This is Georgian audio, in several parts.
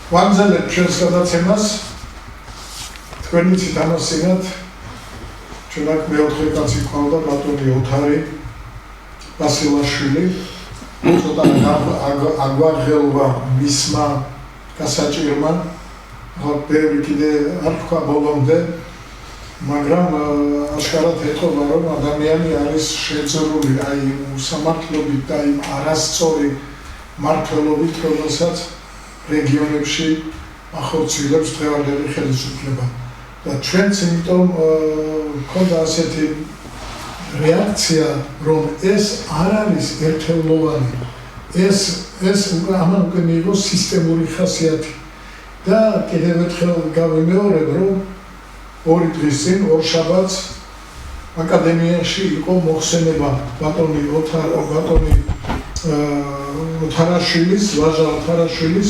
ვაგზალებთ ჩვენს გადაცემას თქვენი ციტამასინად ჩვენ აქ მეოთხე კაცი ყავდა ბატონი ოთარი ბასილაშვილი ცოტა აგვაღელვა მისმა გასაჭირმა ბევრი კიდე არ თქვა ბოლომდე მაგრამ აშკარად ეთქვა რომ ადამიანი არის შეძრული აი უსამართლობით და იმ არასწორი მართლობით რომელსაც რეგიონებში ახორციელებს დღევანდელი ხელისუფლება და ჩვენც იმიტომ ქონდა ასეთი რეაქცია რომ ეს არ არის ერთეულოვანი ეს ამან უკვე მიიღო სისტემური ხასიათი და კიდევ ერთხელ გავიმეორებ რომ ორი დღის წინ ორშაბათს აკადემიაში იყო მოხსენება ბატონი ოთარაშვილის ვაჟა ოთარაშვილის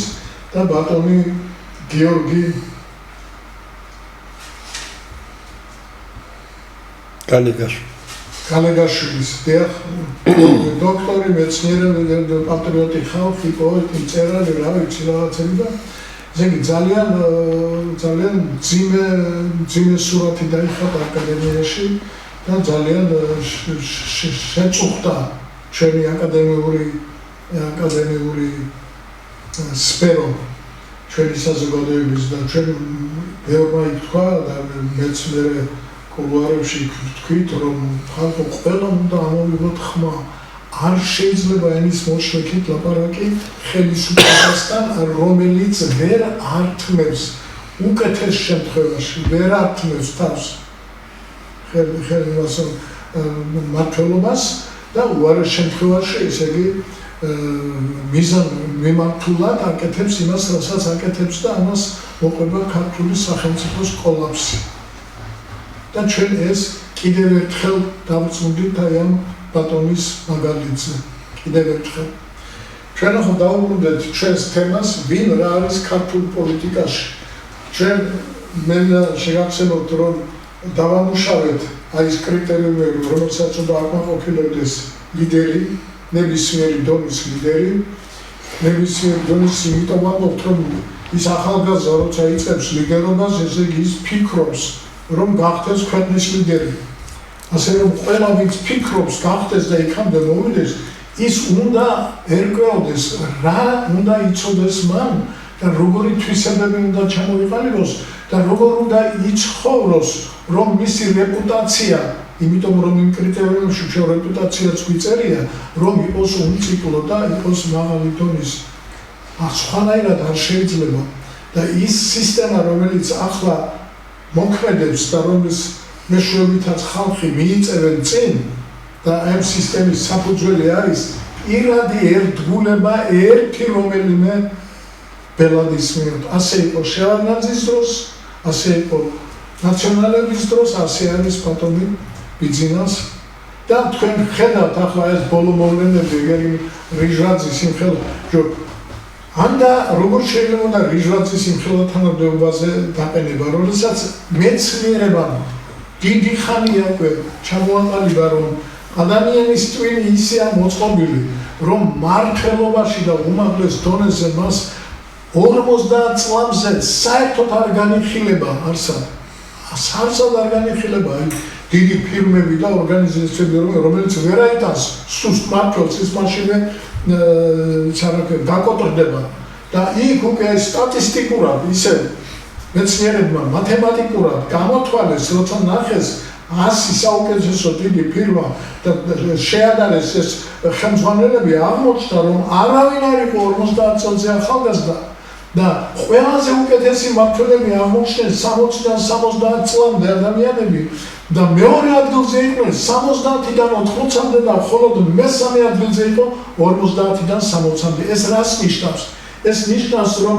და ბატონი გიორგი კალეგაშვილის დოქტორი მეცნიერი პატრიოტი ხალხი პოეტი მწერალი რა ვიცი რაღაცები და ზეგი ძალიან ძიმე სურათი დაიხატა აკადემიაში და ძალიან შეწუხდა ჩვენი აკადემიური სფერო ჩვენი საზოგადოების და ჩვენ ბევრმა ითქვა და მეც მე კულუარებში ვთქვით რომ ხალხო ყველა უნდა ამოვიღოთ ხმა არ შეიძლება ენის მოშლით ლაპარაკი ხელისუფლებასთან რომელიც ვერ ართმევს უკეთეს შემთხვევაში ვერ ართმევს თავს მმართველობას და უარეს შემთხვევაში ესე იგი მიმართულად აკეთებს იმას რასაც აკეთებს და ამას მოყვება ქართული სახელმწიფოს კოლაფსი და ჩვენ ეს კიდევ ერთხელ დავწუნდით აი ამ ბატონის მაგალითზე კიდევ ერთხელ ჩვენ ახლა დავუბრუნდეთ ჩვენს თემას ვინ რა არის ქართულ პოლიტიკაში ჩვენ მე შეგახსენებთ რომ დავამუშავეთ აი ეს კრიტერიუმები რომელსაც უნდა აკმაყოფილებდეს ლიდერი ნებისმიერი დონის ლიდერი ნებისმიერი დონის იმიტომ ვამბობთ რომ ის ახალგაზრდა როცა იწყებს ლიდერობას ესე იგი ის ფიქრობს რომ გახდეს ქვეყნის ლიდერი ასე რომ ყველა ვინც ფიქრობს გახდეს და იქამდე მოვიდეს ის უნდა ერკვეოდეს რა უნდა იცოდეს მან და როგორი თვისებები უნდა ჩამოიყალიბოს და როგორ უნდა იცხოვროს რომ მისი რეპუტაცია იმიტომ რომ იმ კრიტერიუმებში ჩვენ რეპუტაციაც გვიწერია რომ იყოს უნციკლო და იყოს მაღალი დონის სხვანაირად არ შეიძლება და ის სისტემა რომელიც ახლა მოქმედებს და რომლის მეშვეობითაც ხალხი მიიწევენ წინ და ამ სისტემის საფუძველი არის პირადი ერთგულება ერთი რომელიმე ბელადის მიერ ასე იყო შევარდნაძის დროს ასე იყო ნაციონალების დროს ასე არის ბატონი ბიძინას და თქვენ ხედავთ ახლა ეს ბოლო მოვლენები რიჟვაძის სიმხელა ანდა როგორ შეიძლება რიჟვაძის სიმხელა თანამდებობაზე დაყენება როდესაც მეცნიერებამ დიდი ხანია უკვე ჩამოაყალიბა რომ ადამიანის ტვინი ისეა მოწყობილი რომ მართლობაში და უმაღლეს დონეზე მას 50 წლამდე საერთოდ არ განიხილება არსად არ განიხილება დიდი ფირმები და ორგანიზაციები რომელიც ვერ აიტანს სუსტ მმართველს ის მაშინვე დაკოტრდება და იქ უკვე სტატისტიკურად ისე მეცნიერებმა მათემატიკურად გამოთვალეს როცა ნახეს 100 საუკეთესო დიდი ფირმა და შეადარეს ეს ხელმძღვანელები აღმოჩნდა რომ არავინ არ იყო 50 წელზე ახალგაზრდა და ყველაზე უკეთესი მმართველები აღმოჩნდნენ 60-დან 70 წლამდე ადამიანები და მეორე ადგილზე იყვნენ 70-დან 80-მდე და მხოლოდ მესამე ადგილზე იყო 50-დან 60-მდე ეს რას ნიშნავს ეს ნიშნავს რომ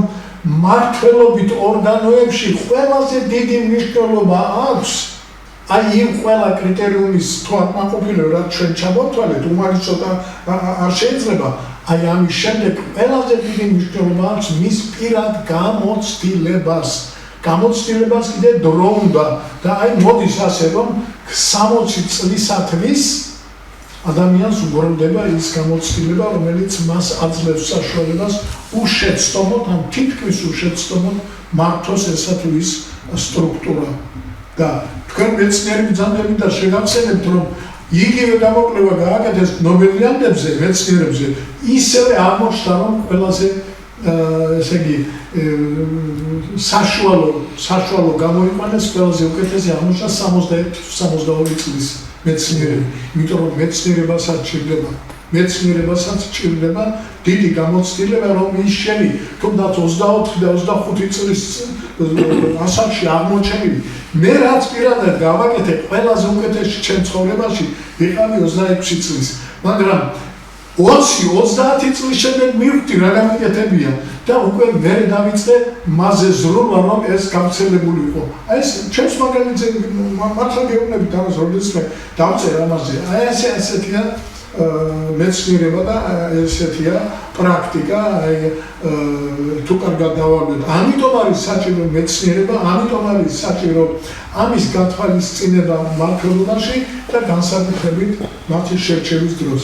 მმართველობით ორგანოებში ყველაზე დიდი მნიშვნელობა აქვს აი იმ ყველა კრიტერიუმის თუ აკმაყოფილება რაც ჩვენ ჩამოვთვალეთ უმაგისოდ არ შეიძლება აი ამის შემდეგ ყველაზე დიდი მნიშვნელობა აქვს მის პირად გამოცდილებას კიდე დრო უნდა და აი მოდის ასე რომ 60 წლისათვის ადამიანს უგროვდება ის გამოცდილება, რომელიც მას აძლევს საშუალებას უშეცდომოდ, ან თითქმის უშეცდომოდ მართოს ესა თუ ის სტრუქტურა. და თქვენ მეცნიერი ბრძანდები და შეგახსენებთ, რომ იგივე გამოკვლევა გააკეთეს ნობელიანებზე, მეცნიერებზე, ისევე აღმოჩნდა, რომ ყველაზე ესე იგი საშუალო გამოიყვანეს ყველაზე უკეთესი აღმოჩნდა 61-62 წლის მეცნიერები, იმიტომ რომ მეცნიერებასაც ჭირდება დიდი გამოცდილება, რომ ის შენი თუნდაც 24 და 25 წლის ასაკში აღმოჩენილი. მე რაც პირადად გავაკეთე ყველაზე უკეთესი ჩემ ცხოვრებაში ვიყავი 26 წლის, მაგრამ 20-30 წლის შემდეგ მივხვდი რა გამიკეთებია და უკვე მე დავიწყე მასზე ზრუნვა, რომ ეს გავრცელებული იყო. აი ეს ჩემს მაგალითზე მართლა გეუბნებით ამას, როდესაც მე დავწერე ამაზე. აი ესეთია მეცნიერება და ესეთია პრაქტიკა, აი თუ კარგად დავარბეთ. ამიტომ არის საჭირო მეცნიერება, ამიტომ არის საჭირო ამის გათვალისწინება მმართველობაში და განსაკუთრებით მათი შერჩევის დროს.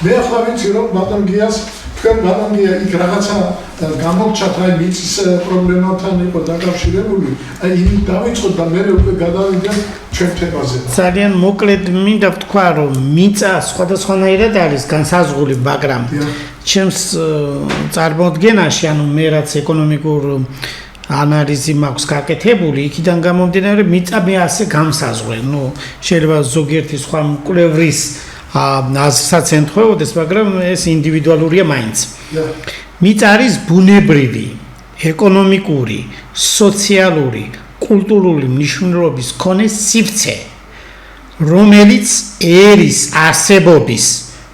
მე ახლა ვიცი, რომ ბატონ გიას თქვენ ბატონ გია იქ რაღაცა გამოგჩათ, აი მიწის პრობლემათან იყო დაკავშირებული. აი იმით დავიწყოთ და მე უკვე გადავიდეთ ჩვენ თემაზე. ძალიან მოკლედ მინდა ვთქვა, რომ მიწა სხვადასხვანაირად არის განსაზღვრული, მაგრამ ჩემს წარმოდგენაში, ანუ მე რაც ეკონომიკურ ანალიზი მაქვს გაკეთებული, იქიდან გამომდინარე მიწა მე ასე გამსაზღვრე. შეიძლება ზოგიერთი სხვა მკვლევრის აზრსაც ემთხვეოდეს, მაგრამ ეს ინდივიდუალურია მაინც. მიწა არის ბუნებრივი, ეკონომიკური, სოციალური, კულტურული მნიშვნელობის მქონე სივრცე, რომელიც ერის არსებობის,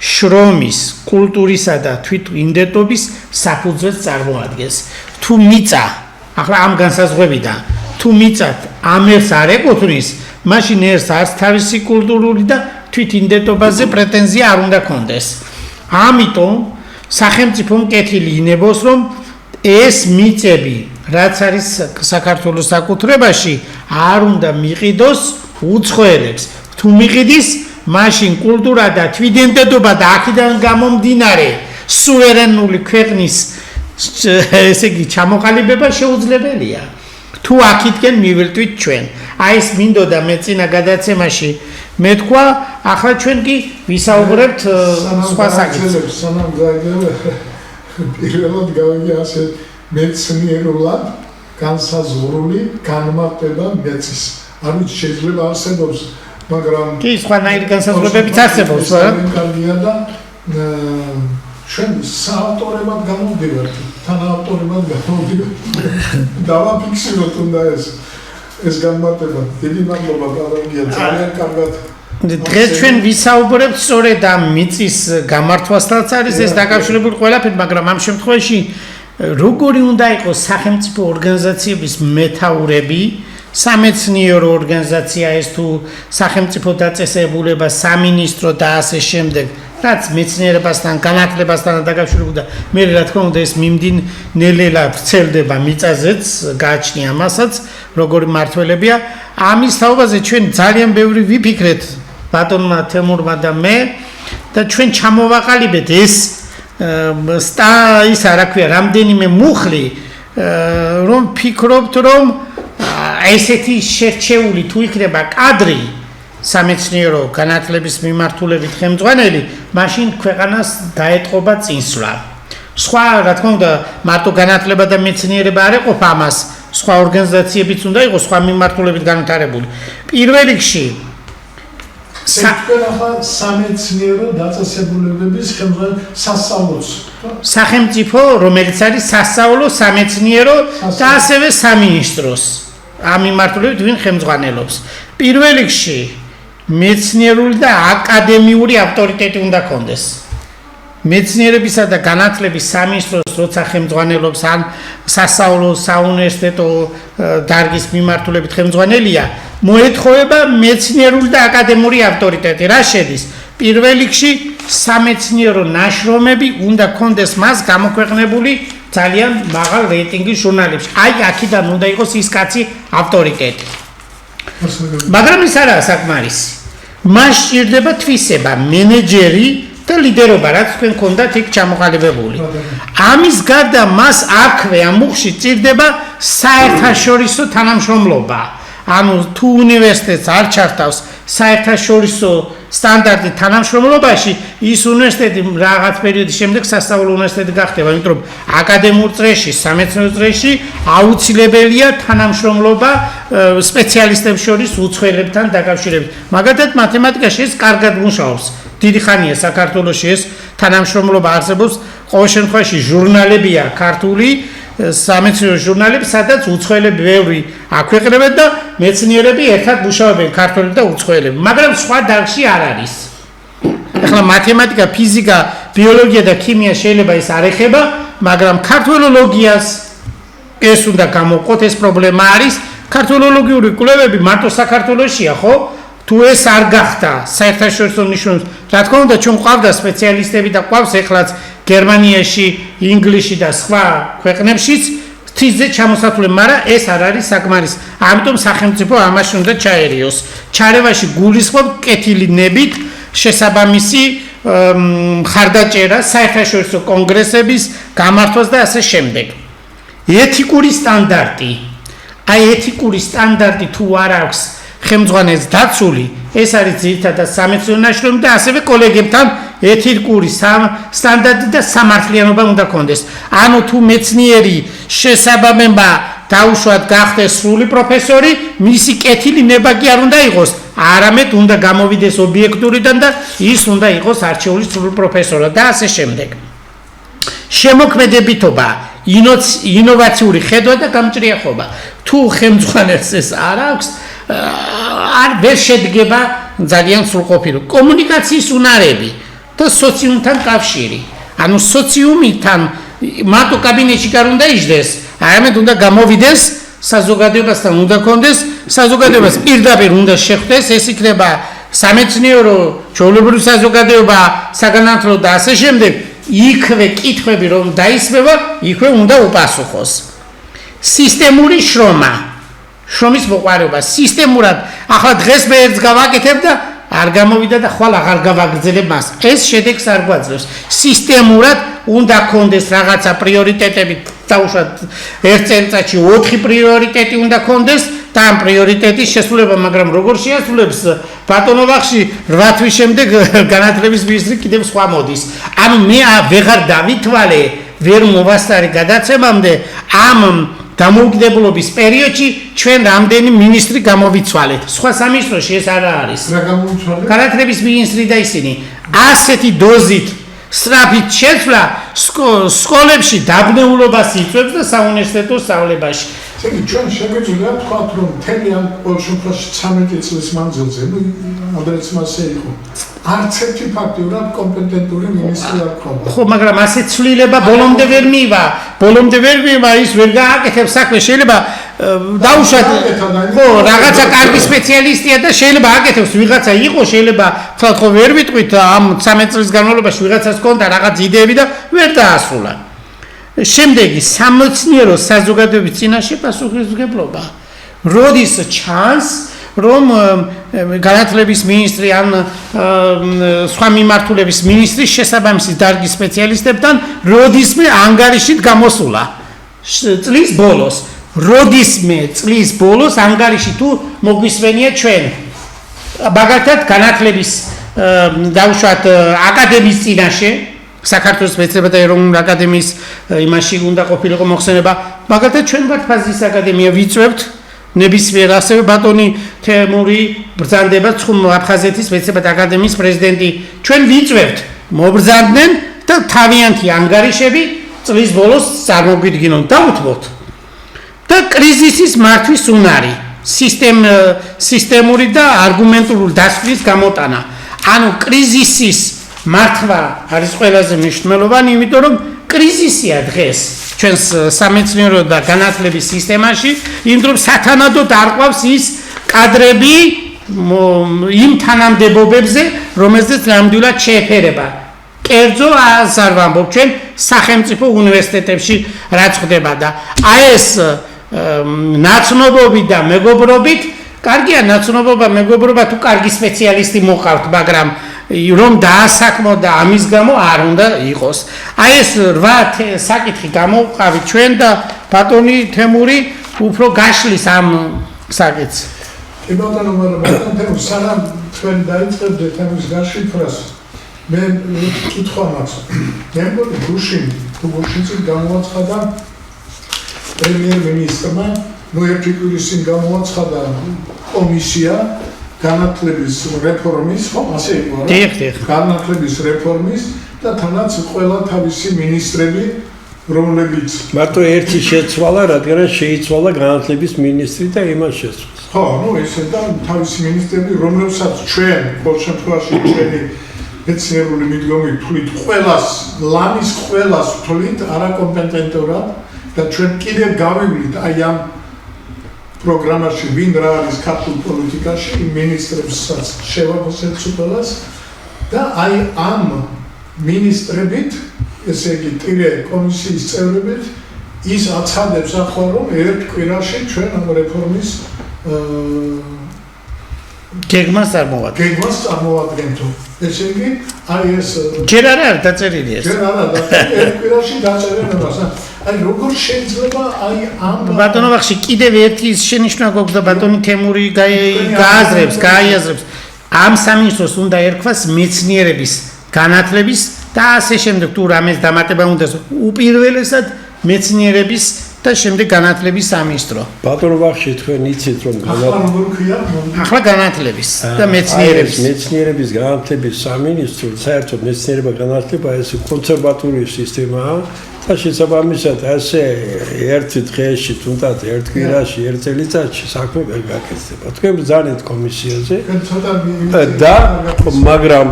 შრომის, კულტურისა და თვითიდენტობის საფუძველს წარმოადგენს. თუ მიწა, ახლა ამ განსაზღვრებიდან, თუ მიწა ამ ერს არ ეკუთვნის, მაშინ ერს არც თავისი კულტურული და თვითიდენტობაზე პრეტენზია არ უნდა ქონდეს. ამიტომ სახელმწიფომ კეთილი ინებოს, რომ ეს მიწები, რაც არის საქართველოს საკუთრებაში, არ უნდა მიყიდოს უცხოელებს. თუ მიყიდის, მაშინ კულტურა და თვითიდენტობა და აქედან გამომდინარე სუვერენული ქვეყნის ესე იგი ჩამოყალიბება შეუძლებელია. თუ აქეთკენ მივირთვით ჩვენ. აი ეს მინდოდა მე წინა გადაცემაში მეთქვა, ახლა ჩვენ კი ვისაუბრებთ სხვა საკითხებზე. სანამ გაიგებ, პირველად გავიგე ასე მეცნიერულად განსაზღვრული განმარტება მეცის. არ ვიცი შეიძლება არსებობს, მაგრამ კი სხვანაირი განსაზღვრებებიც არსებობს, რა? კარგია და ჩვენ საავტორებად გამოვდივართ, თანაავტორებად გამოვდივართ. დავაფიქსიროთ უნდა ეს განმარტება. დიდი მადლობა კარგია, ძალიან კარგად. დღეს ჩვენ ვისაუბრებთ სწორედ ამ მიწის გამართვასაც არის ეს დაკავშირებული ყველაფერი, მაგრამ ამ შემთხვევაში როგორი უნდა იყოს სახელმწიფო ორგანიზაციების მეთაურები, სამეცნიერო ორგანიზაცია ეს თუ სახელმწიფო დაწესებულება, სამინისტრო და ასე შემდეგ, რაც მეცნიერებასთან, განათლებასთან დაკავშირებული და მე რა თქმა უნდა ეს მიმდინელელად ვრცელდება მიწაზეც, გააჩნია ამასაც, როგორი მართველებია. ამის თაობაზე ჩვენ ძალიან ბევრი ვიფიქრეთ ბატონმა თემურმა და მე და ჩვენ ჩამოვაყალიბეთ ეს ისა რა ქვია, რამდენიმე მუხლი, რომ ფიქრობთ, რომ ესეთი შერჩეული თუ იქნება კადრი სამეცნიერო განათლების მიმართულებით ხელმძღვანელი, მაშინ ქვეყანას დაეტყობა წინსვლა. სხვა რა თქმა უნდა, მარტო განათლება და მეცნიერება არ ეყოფა ამას, სხვა ორგანიზაციებიც უნდა იყოს სხვა მიმართულებით განვითარებული. პირველ რიგში სამეცნიერო დაწესებულებების სასწავლოს სახელმწიფო, რომელიც არის სასწავლო, სამეცნიერო და ასევე სამინისტროს ამ მიმართულებით ვინ ხელმძღვანელობს. პირველ რიგში მეცნიერული და აკადემიური ავტორიტეტი უნდა ქონდეს. მეცნიერებისა და განათლების სამინისტროს როცა ხელმძღვანელობს ან სასწავლო, საუნივერსიტეტო დარგის მიმართულებით ხელმძღვანელია, მოეთხოვება მეცნიერული და აკადემიური ავტორიტეტი. რა შედის? პირველ რიგში სამეცნიერო ნაშრომები უნდა ქონდეს მას გამოქვეყნებული ძალიან მაღალ რეიტინგის ჟურნალებში. აი აქედან უნდა იყოს ის კაცი ავტორიტეტი. მაგრამ ის არაა საკმარისი. მას სჭირდება თვისება, მენეჯერი და ლიდერობა, რაც თქვენ გქონდათ იქ ჩამოყალიბებული. ამის გარდა მას აქვე ამ მუხში სჭირდება საერთაშორისო თანამშრომლობა. ანუ თუ უნივერსიტეტს არ ჩართავს საერთაშორისო სტანდარტი თანამშრომლობაში, ის უნივერსიტეტი რაღაც პერიოდის შემდეგ სასწავლო უნივერსიტეტი გახდება, იმიტომ რომ აკადემიურ წრეში, სამეცნიერო წრეში აუცილებელია თანამშრომლობა სპეციალისტებს შორის უცხოელებთან დაკავშირებით. მაგალითად, მათემატიკაში ეს კარგად მუშაობს. დიდი ხანია საქართველოში ეს თანამშრომლობა არსებობს. ყოველ შემთხვევაში ჟურნალებია ქართული სამეცნიერო ჟურნალები, სადაც უცხოელები ბევრი აქვეყნებენ და მეცნიერები ერთად მუშაობენ ქართველები და უცხოელები, მაგრამ სხვა დარგში არ არის. ეხლა მათემატიკა, ფიზიკა, ბიოლოგია და ქიმია შეიძლება ის არ ეხება, მაგრამ ქართველოლოგიას ეს უნდა გამოვყოთ, ეს პრობლემა არის. ქართველოლოგიური კვლევები მარტო საქართველოშია, ხო? თუ ეს არ გახდა საერთაშორისო მნიშვნელობის, რა თქმა უნდა, ჩვენ გვყავდა სპეციალისტები და გვყავს ეხლაც გერმანიაში, ინგლისში და სხვა ქვეყნებშიც თვისზე ჩამოსათვლელი, მაგრამ ეს არ არის საკმარისი. ამიტომ სახელმწიფო ამაში უნდა ჩაერიოს. ჩარევაში გულისხმობ კეთილინებით შესაბამისი მხარდაჭერა საერთაშორისო კონგრესების გამართვას და ასე შემდეგ. ეთიკური სტანდარტი. აი ეთიკური სტანდარტი თუ არ აქვს ხელმძღვანელს დაცული, ეს არის ძირითადად სამეცნიერო ნაშრომი და ასევე კოლეგებთან ეთიკური სტანდარტი და სამართლიანობა უნდა კონდეს. ანუ თუ მეცნიერი შესაბამება დაუშვათ გახდეს სრული პროფესორი, მისი კეთილი ნება კი არ უნდა იყოს, არამედ უნდა გამოვიდეს ობიექტურიდან და ის უნდა იყოს არჩეული სრული პროფესორად და ასე შემდეგ. შემოქმედებითობა, ინოვაციური ხედვა და გამჭრიახობა. თუ ხელმძღვანელს ეს არ აქვს, არ ვერ შედგება ძალიან სრულყოფილი კომუნიკაციის უნარები და სოციუმთან კავშირი. ანუ სოციუმთან მარტო კაბინეტში არ უნდა იჯდეს, არამედ უნდა გამოვიდეს საზოგადოებასთან, უნდა კონდეს საზოგადოებას პირდაპირ უნდა შეხვდეს, ეს იქნება სამეცნიერო, ჩვეულებრივი საზოგადოება, საგანმანათლებლო და ასე შემდეგ. იქვე კითხვები რომ დაისმება, იქვე უნდა უპასუხოს. სისტემური შრომა. შრომის მოყვარეობა სისტემურად ახლა დღეს მე ერთს გავაკეთებ და არ გამოვიდა და ხვალ აღარ გავაგრძელებ მას. ეს შედეგს არ გვაძლევს. სისტემურად უნდა კონდეს რაღაცა პრიორიტეტები, დაუშვათ ერთ წელიწადში 4 პრიორიტეტი უნდა კონდეს და ამ პრიორიტეტის შესრულება, მაგრამ როგორ შეასრულებს ბატონო ვახში 8 თვის შემდეგ განათლების მინისტრი კიდევ სხვა მოდის. ანუ მე ვეღარ დავითვალე, ვერ მოვასწარე გადაცემამდე ამ დამოუკიდებლობის პერიოდში ჩვენ რამდენი მინისტრი გამოვიცვალეთ. სხვა სამინისტროში ეს არ არის. რა გამოვიცვალეთ? განათლების მინისტრი და ისინი. ასეთი დოზით სწრაფით შეცვლა სკოლებში დაბნეულობას იწვევს და საუნივერსიტეტო სწავლებაში. ესე იგი ჩვენ შეგვიძლია ვთქვათ, რომ მთელი ამ შემთხვევაში 13 წლის მანძილზე, ამდენიც მასე იყო. არც ერთი ფაქტიურად კომპეტენტური მინისტრი არ ქონდა. ხო, მაგრამ ასე ცვლილება ბოლომდე ვერ მივა. ბოლომდე ვერ მივა, ის ვერ გააკეთებს საქმე. შეიძლება დაუშვათ, ხო, რაღაცა კარგი სპეციალისტია და შეიძლება აკეთებს, ვიღაცა იყო, შეიძლება თქვათ, ხო, ვერ ვიტყვით ამ 13 წლის განმავლობაში ვიღაცას ქონდა რაღაც იდეები და ვერ დაასრულა. შემდეგი სამეცნიერო საზოგადოების წინაშე პასუხისმგებლობა. როდის ჩანს რომ განათლების მინისტრი ან სხვა მიმართულების მინისტრი შესაბამისი დარგის სპეციალისტებთან როდისმე ანგარიშით გამოსულა წლის ბოლოს. როდისმე წლის ბოლოს ანგარიში თუ მოგვისმენია ჩვენ. მაგალითად განათლების დაუშვათ აკადემიის წინაშე საქართველოს მეცნიერებათა ეროვნული აკადემიის იმაში უნდა ყოფილიყო მოხსენება. მაგალითად ჩვენ ვართ-ფაზის აკადემია ვიწვევთ ნებისმიერ ასევე ბატონი თემური ბრძანდება აფხაზეთის მეცნიერებათა აკადემიის პრეზიდენტი. ჩვენ ვიწვევთ, მობრძანდნენ და თავიანთი ანგარიშები წლის ბოლოს წარმოგვიდგინონ და უთმოთ. და კრიზისის მართვის უნარი, სისტემური და არგუმენტული დასკვნის გამოტანა. ანუ კრიზისის მართვა არის ყველაზე მნიშვნელოვანი, იმიტომ რომ კრიზისია დღეს ჩვენს სამეცნიერო და განათლების სისტემაში, იმიტომ რომ სათანადოდ არ ყავს ის კადრები იმ თანამდებობებზე, რომელზეც ნამდვილად შეეფერება. კერძო ას არ ვამბობ ჩვენ სახელმწიფო უნივერსიტეტებში რაც ხდება და აი ეს ნაცნობობით და მეგობრობით კარგია ნაცნობობა, მეგობრობა, თუ კარგი სპეციალისტი მოყავთ, მაგრამ რომ დაასაქმო და ამის გამო არ უნდა იყოს. აი ეს 8 საკითხი გამოვყავით ჩვენ და ბატონი თემური უფრო გაშლის ამ საკითხს. კი ბატონო, მაგრამ სანამ თქვენ დაიწყებდეთ თემის გაშიფრას, მე კითხვა მაქვს. მე მგონი გუშინში გამოაცხადა პრემიერ-მინისტრმა, ერთი კვირის წინ გამოაცხადა კომისია განათლების რეფორმის, ხო, ასე იყო რა? დიახ. განათლების რეფორმის და თანაც ყველა თავისი მინისტრები, რომლებიც მარტო ერთი შეცვალა, რადგან შეიცვალა განათლების მინისტრი და იმას შეცვალა. ხო, ესე და თავისი მინისტრები, რომლებსაც ჩვენ ყოველ შემთხვევაში ჩვენი მეცნიერული მიდგომი თვლით ყველას, ლამის ყველას თვლით არაკომპეტენტურად და ჩვენ კიდევ გავივლით აი ამ პროგრამაში ვინ რა არის ქართულ პოლიტიკაში, მინისტრებსაც შევაფასებთ ყველას და აი ამ მინისტრებით, ესე იგი ტირე კომისიის წევრებით ის აცადებს ახლა რომ ერთ კვირაში ჩვენ ამ რეფორმის გეგმას წარმოვადგენთო. ესე იგი აი ეს ჯერ არა დაწერილი ეს. ჯერ არა დაწერილი, ერთ კვირაში დაწერილებას. აი როგორ შეიძლება აი ამ ბატონო ვახში კიდევ ერთი შენიშვნა გვაქვს და ბატონი თემური გააზრებს ამ სამინისტროს უნდა ერქვას მეცნიერების განათლების და ასე შემდეგ თუ რამეს დამატება უნდა უპირველესად მეცნიერების და შემდეგ განათლების სამინისტრო. ბატონო ვახში თქვენ იცით რომ ახლა განათლების და მეცნიერების მეცნიერების განათლების სამინისტრო საერთოდ მეცნიერება განათლება ეს კონსერვატული სისტემაა. და შესაბამისად ასე ერთ დღეში თუნდაც ერთ კვირაში ერთ წელიწადში საქმე ვერ გაკეთდება. თქვენ ბრძანეთ კომისიაზე და მაგრამ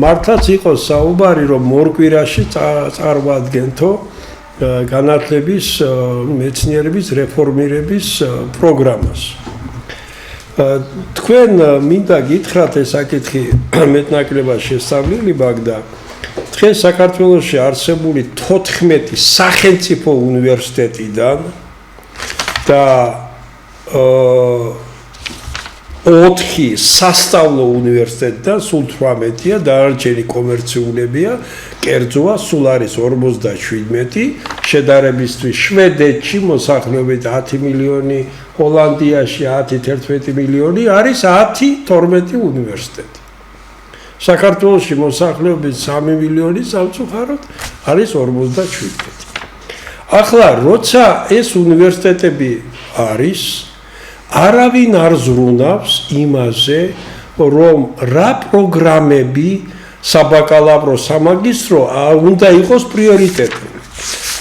მართლაც იყოს საუბარი რომ ორ კვირაში წარმოადგენთო განათლების მეცნიერების რეფორმირების პროგრამას. თქვენ მინდა გითხრათ ეს საკითხი მეტნაკლებად შესწავლილი მაგდა დღეს საქართველოში არსებული 14 სახელმწიფო უნივერსიტეტიდან და 4 სასწავლო უნივერსიტეტიდან სულ 18-ია, დანარჩენი კომერციულებია, კერძოა სულ არის 57, შედარებისთვის შვედეთში მოსახლეობით 10 მილიონი, ჰოლანდიაში 10-11 მილიონი, არის 10-12 უნივერსიტეტი. საქართველოში მოსახლეობის 3 მილიონი სამწუხაროდ არის 57. ახლა როცა ეს უნივერსიტეტები არის, არავინ არ ზრუნავს იმაზე, რომ რა პროგრამები საბაკალავრო, სამაგისტრო უნდა იყოს პრიორიტეტული.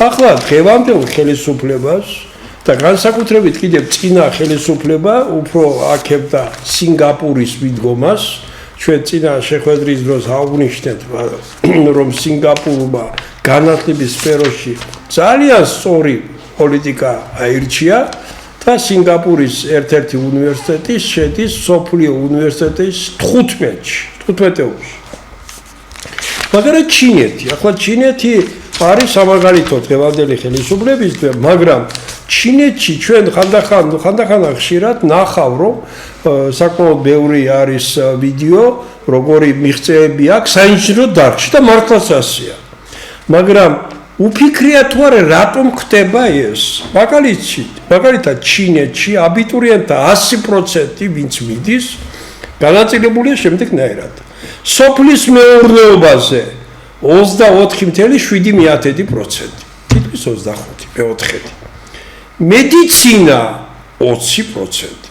ახლა დღევანდელ ხელისუფლებას და განსაკუთრებით კიდევ წინა ხელისუფლება უფრო აქებდა სინგაპურის მიდგომას. ჩვენ წინა შეხვედრის დროს აღვნიშნეთ, რომ სინგაპურმა განათლების სფეროში ძალიან სწორი პოლიტიკა აირჩია და სინგაპურის ერთ-ერთი უნივერსიტეტი შედის მსოფლიო უნივერსიტეტის 15-ში. მაგრამ ჩინეთი, ახლა ჩინეთი არის სამაგალითო დღევანდელი ხელისუფლებისთვის, მაგრამ ჩინეთში ჩვენ ხანდახან ხშირად ნახავ, რომ საკმაოდ ბევრი არის ვიდეო, როგორი მიღწევები აქვს საინჟინრო დარგში და მართლაც ასეა. მაგრამ უფიქრია თუ არა რატომ ხდება ეს? მაგალითად ჩინეთში აბიტურიენტთა 100% ვინც მიდის, განაწილებულია შემდეგნაირად. სოფლის მეურნეობაზე 24.7%, თითქმის 25 მეოთხედი. მედიცინა 20%.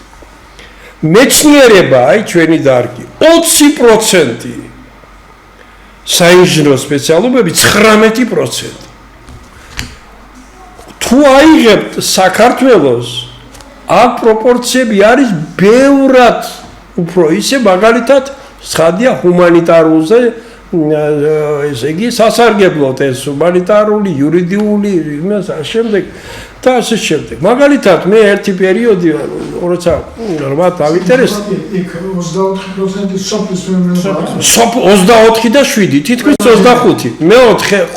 მეცნიერება, აი ჩვენი დარგი 20%. საინჟინრო სპეციალობები 19%. თუ აიღებთ საქართველოს, ამ პროპორციები არის ბევრად უფრო ისე მაგალითად ცხადია ჰუმანიტარულზე ესე იგი სასარგებლოდ ეს ჰუმანიტარული, იურიდიული, იმას შემდეგ და ასე შემდეგ. მაგალითად მე ერთი პერიოდი როცა რა დავინტერესდა იქ 24% სოფლის მეურნეობა. 24 და 7, თითქმის 25.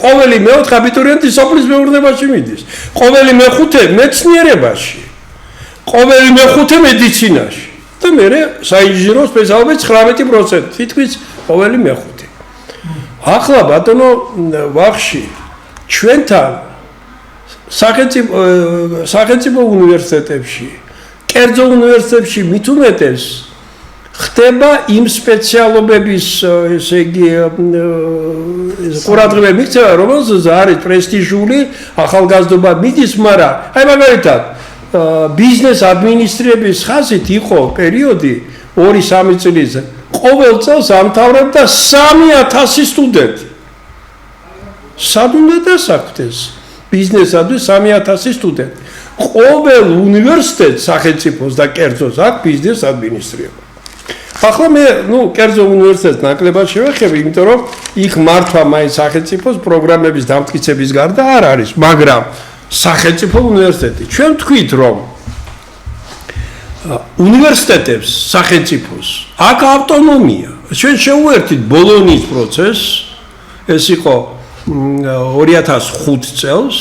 ყოველი მეოთხე აბიტურიენტი სოფლის მეურნეობაში მიდის. ყოველი მეხუთე მეცნიერებაში. ყოველი მეხუთე მედიცინაში. და და მე საინჟინრო სპეციალობები 19%, თითქმის ყოველი მეხუთე. ახლა ბატონო ვახში ჩვენთან სახელმწიფო უნივერსიტეტებში, კერძო უნივერსიტეტებში მით უმეტეს ხდება იმ სპეციალობების, ესე იგი, ყურადღება მიქცევა, რომელზეც არის პრესტიჟული ახალგაზრდობა მიდის, მაგრამ აი მაგალითად ბიზნეს ადმინისტრირების ხაზით იყო პერიოდი 2-3 წლის ყოველ წელს ამთავრებდა 3000 სტუდენტი. სად უნდა დასაქმდეს ბიზნესადმი 3000 სტუდენტი. ყოველ უნივერსიტეტს სახელმწიფოს და კერძოს აქვს ბიზნეს ადმინისტრირება. ახლა მე, კერძო უნივერსიტეტს ნაკლებად შევეხები, იმიტომ რომ იქ მართვა მაინც სახელმწიფოს პროგრამების დამტკიცების გარდა არ არის, მაგრამ სახელმწიფო უნივერსიტეტი. ჩვენ ვთქვით, რომ უნივერსიტეტებს სახელმწიფოს აქ ავტონომია. ჩვენ შევუერთდით ბოლონიის პროცესს, ეს იყო 2005 წელს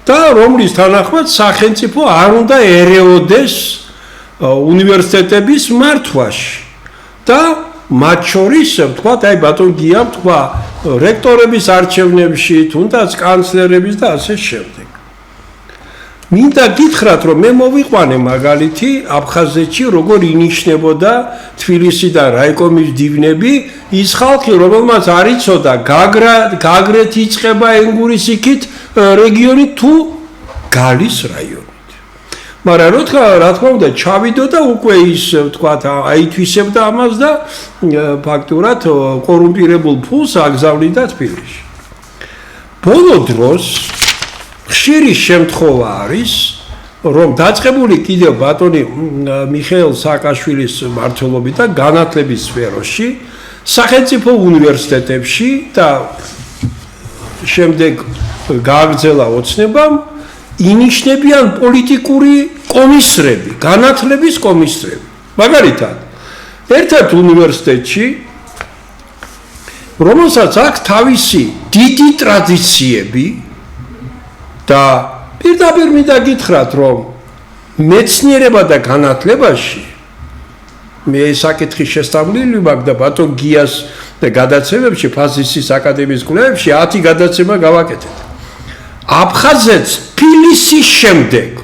და რომლის თანახმად სახელმწიფო არ უნდა ერეოდეს უნივერსიტეტების მართვაში. და მათ შორის ვთქვათ, აი ბატონ გიამ თქვა რექტორების არჩევნებში, თუნდაც კანცლერების და ასე შემდეგ. მინდა გითხრათ, რომ მე მოვიყვანე მაგალითი აფხაზეთში როგორ ინიშნებოდა თბილისიდან რაიკომის დივნები, ის ხალხი, რომელმაც არ იცოდა გაგრეთ იწყება ენგურის იქით რეგიონი თუ გალის რაიონით. მაგრამ რა თქმა უნდა ჩავიდო და უკვე ის ვთქვათ აითვისებდა ამას და ფაქტურად კორუმპირებულ ფულს აგზავნიდა თბილისში. ბოლო დროს ხშირი შემთხვევა არის, რომ დაწყებული კიდევ ბატონი მიხეილ სააკაშვილის მმართველობიდან განათლების სფეროში, სახელმწიფო უნივერსიტეტებში და შემდეგ გააგრძელა ოცნებამ ინიშნებიან პოლიტიკური კომისრები, განათლების კომისრები. მაგალითად, ერთ-ერთ უნივერსიტეტში, რომელსაც აქვს თავისი დიდი ტრადიციები და პირდაპირ მინდა გითხრათ, რომ მეცნიერება და განათლებაში მე საკითხი შესწავლილი მაქვს და ბატონ გიას გადაცემებში, ფაზისის აკადემიის კვლევებში 10 გადაცემა გავაკეთეთ. აფხაზეთს თბილისის შემდეგ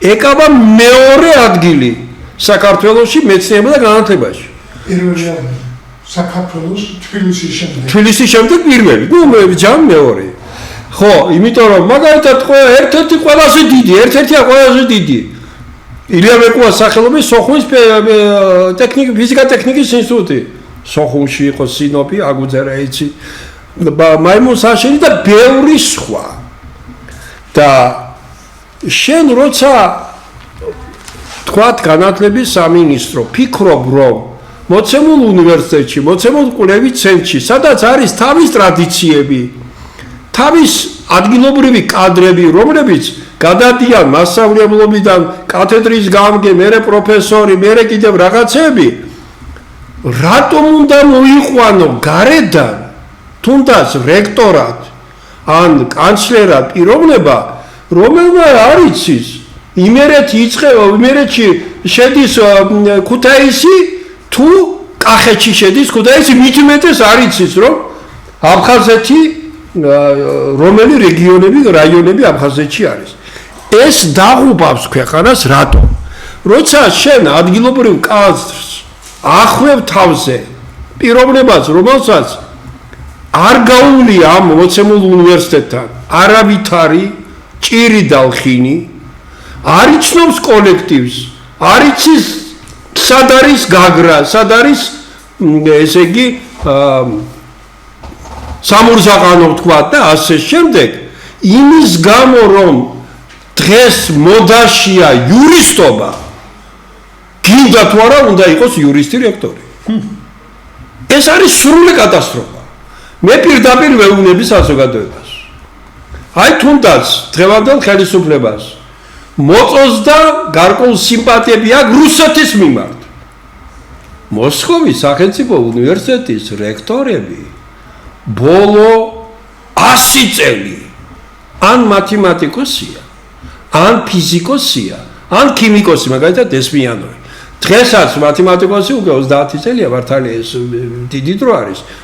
ეკავა მეორე ადგილი საქართველოში მეცნიერება და განათლებაში. პირველია საქართველოს თბილისის შემდეგ. თბილისის შემდეგ პირველი, მე ვიჯამ მეორე. ხო, იმიტომ რომ მაგალითად ერთ-ერთი ყველაზე დიდი ილია მეკუას სახელობის სოხუმის ფიზიკა-ტექნიკის ინსტიტუტი. სოხუმში იყო სინოპი, აგუძერაიცი, მაიმუნსაშენი და ბევრი სხვა. და შენ როცა თქვათ განათლების სამინისტრო ფიქრობ რომ მოცემულ უნივერსიტეტში, მოცემულ კვლევით ცენტრში, სადაც არის თავის ტრადიციები, თავის ადგილობრივი კადრები, რომლებიც გადადიან მასწავლებლობიდან, კათედრის გამგე, მერე პროფესორი, მერე კიდევ რაღაცები, რატომ უნდა მოიყვანო გარედან, თუნდაც რექტორად ან კანცლერად პიროვნება, რომელმა არ იცის, იმერეთში შედის ქუთაისი თუ კახეთში შედის ქუთაისი, მით უმეტეს არ იცის, რომ აფხაზეთი რომელი რაიონები აფხაზეთში არის. ეს დაღუპავს ქვეყანას რატომ? როცა შენ ადგილობრივ კადრს ახვევ თავზე პიროვნებას, რომელსაც არ გაუვლია ამ მოცემულ უნივერსიტეტთან არავითარი ჭირი დალხინი, არ იცნობს კოლექტივს, არ იცის სად არის გაგრა, სად არის ესე იგი სამურზაყანო თქვა და ასე შემდეგ, იმის გამო რომ დღეს მოდაშია იურისტობა, გინდა თუ არა უნდა იყოს იურისტი რექტორი. ეს არის სრული კატასტროფა. მე პირდაპირ ვეუბნები საზოგადოებას. აი თუნდაც დღევანდელ ხელისუფლებას მოწოს და გარკვეულ სიმპათიები აქვს რუსეთის მიმართ. მოსკოვის სახელმწიფო უნივერსიტეტის რექტორები ბოლო 100 წელი ან მათემატიკოსია, ან ფიზიკოსია, ან ქიმიკოსი, მაგალითად ესმიანოვი. დღესაც მათემატიკოსი უკვე 30 წელია მართალი ეს დიდი დრო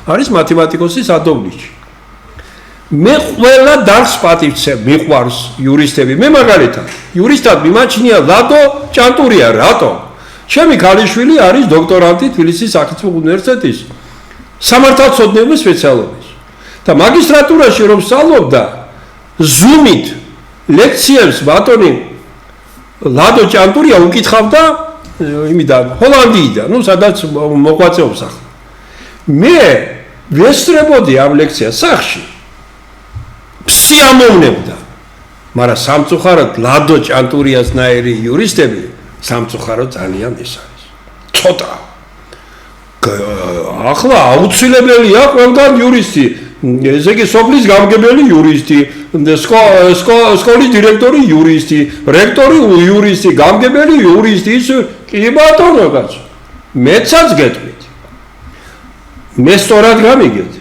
არის მათემატიკოსი სადობლიში. მე ყველა დარგს პატივცემ, მიყვარს იურისტები. მე მაგალითად იურისტად მიმაჩნია ლადო ჭანტურია, რატომ? ჩემი ქალიშვილი არის დოქტორანტი თბილისის სახელმწიფო უნივერსიტეტის სამართალმცოდნეობის სპეციალობის. და მაგისტრატურაში რომ სწავლობდა, ზუმით ლექციებს ბატონი ლადო ჭანტურია უკითხავდა იმიდან ჰოლანდიიდან, სადაც მოღვაწეობს ახლა. მე ვესწრებოდი ამ ლექციას სახში. სიამოვნებდა. მაგრამ სამწუხაროდ ლადო ჭანტურიასნაირი იურისტები სამწუხაროდ ძალიან ეს არის. ცოტა. ახლა აუცილებელია ყველგან იურისტი. ესე იგი სოფლის გამგებელი იურისტი, სკოლის დირექტორი იურისტი, რექტორი იურისტი, გამგებელი იურისტი, ის კი ბატონო კაცო. მეცაც გეტყვით. მე სწორად გამიგეთ.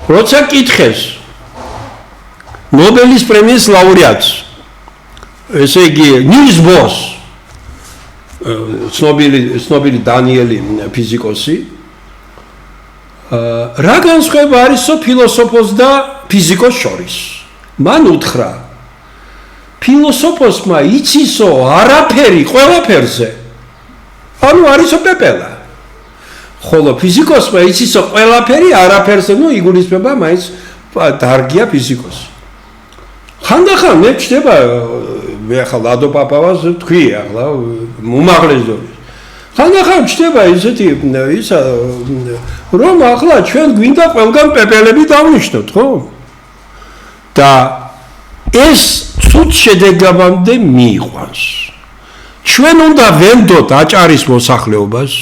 როცა კითხეს ნობელის პრემიის ლაურეატს, ესე იგი ნილს ბოს, ცნობილი დანიელი ფიზიკოსი, რა განსხვავება არისო ფილოსოფოს და ფიზიკოს შორის? მან უთხრა, ფილოსოფოსმა იცისო არაფერი ყველაფერზე, ანუ არისო პეპელა. ხოლო ფიზიკოსმა იცისო ყველაფერი არაფერზე, იგულისხმება მაინც დარგია ფიზიკოსი. ხანდახან მე ჩდება, მე ახლა ლადო პაპავას თქვი, ახლა უმაღლეს დონის. ხანდახან ჩდება ისეთი ისა რომ ახლა ჩვენ გვინდა ყველგან პეპელები დავნიშნოთ, ხო? და ეს ცუდ შედეგამდე მიიყვანს. ჩვენ უნდა ვენდოთ აჭარის მოსახლეობას,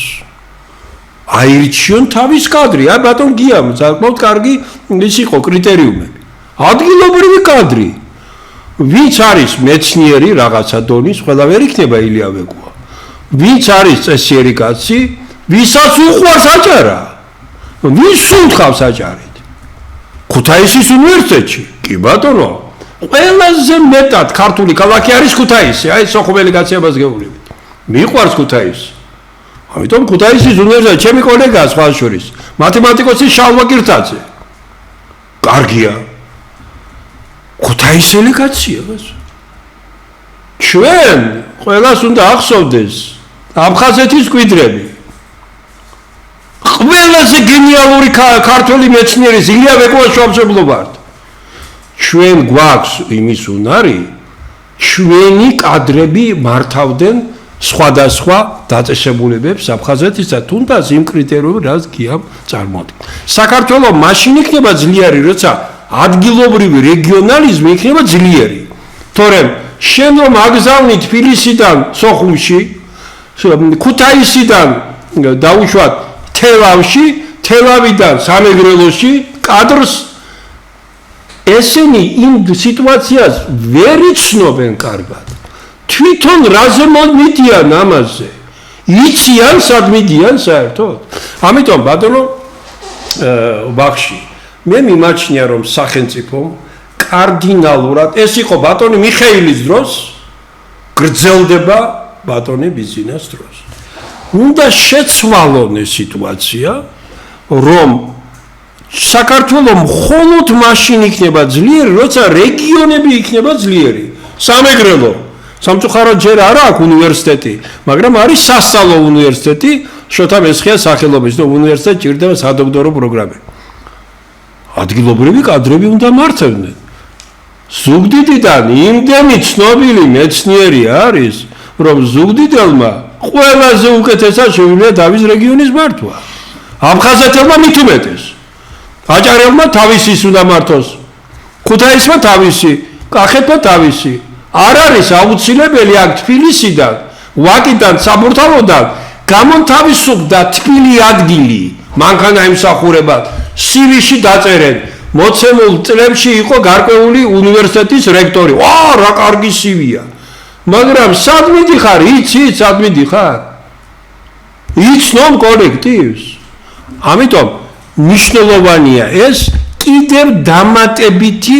აირჩიონ თავის კადრი, აი ბატონ გიამ, საკმაოდ კარგი ის იყო კრიტერიუმები. ადგილობრივი კადრი. ვინც არის მეცნიერი რაღაცა დონის, ყველა ვერ იქნება ილია ვეგუა. ვინც არის წესიერი კაცი, ვისაც უყვარს აჭარა, ვის სულთავს აჭარით? ქუთაისის უნივერსიტეტში, კი ბატონო, ყველაზე მეტად ქართული ქალაქი არის ქუთაისი, აი სოხუმელი კაცებას გეუბნებით. მიყვარს ქუთაისი. ამიტომ ქუთაისის უნივერსიტეტში ჩემი კოლეგაა სხვა შორის, მათემატიკოსი შალვა კირთაძე. კარგია. ქუთაისელი კაცია მას. ჩვენ ყველას უნდა ახსოვდეს აფხაზეთის კვიდრები. ყველაზე გენიალური ქართველი მეცნიერი ილია ვეკუას შუამშობლობართ. ჩვენ გვაქვს იმის უნარი, ჩვენი კადრები მართავდნენ სხვადასხვა დაწესებულებებს აფხაზეთის და თუნდაც იმ კრიტერიუმებს, რაც გიამ წარმოადგენს. საქართველოს მაშინ იქნება ძლიერი, როცა ადგილობრივი რეგიონალიზმი იქნება ძლიერი. თორემ შენ რომ აგზავნი თბილისიდან სოხუმში, ქუთაისიდან დაუშვათ თელავში, თელავიდან სამეგრელოში კადრს ესენი იმ სიტუაციას ვერ იცნობენ კარგად. თვითონ რაზე მოდიან ამაზე? იციან სად მიდიან საერთოდ? ამიტომ ბატონო ბახში მე მიმაჩნია რომ სახელმწიფომ კარდინალურად ეს იყო ბატონი მიხეილის დროს გრძელდება ბატონი ბიზნეს დროს. უნდა შეცვალონ ეს სიტუაცია რომ საქართველოს მხოლოდ მაშინ იქნება ძლიერი, როცა რეგიონები იქნება ძლიერი. სამეგრელო სამწუხაროდ ჯერ არ აქვს უნივერსიტეტი, მაგრამ არის სასწავლო უნივერსიტეტი შოთა მესხიას სახელობის და უნივერსიტეტი ჭირდება სადოქტორო პროგრამები. ადგილობრივი კადრები უნდა მართებდნენ. ზუგდიდიდან იმდენი ცნობილი მეცნიერი არის, რომ ზუგდიდელმა ყველაზე უკეთესად შეუძლია დავის რეგიონის მართვა. აფხაზეთელმა მით უმეტეს. აჭარელმა თავისის უნდა მართოს. ქუთაისმა თავისი, კახეთმა თავისი. არ არის აუცილებელი აქ თბილისიდან, ვაკიდან, საბურთალოდან გამონთავისუფლდა თბილი ადგილი. მანქანა იმსახურებად CV-ში დაწერენ. მოცემულ წლებში იყო გარკვეული უნივერსიტეტის რექტორი. ვა, რა კარგი CV-ია. მაგრამ სად მიდიხარ? იცით, სად მიდიხარ? იცნობ კოლექტივს. ამიტომ მნიშვნელოვანია ეს კიდევ დამატებითი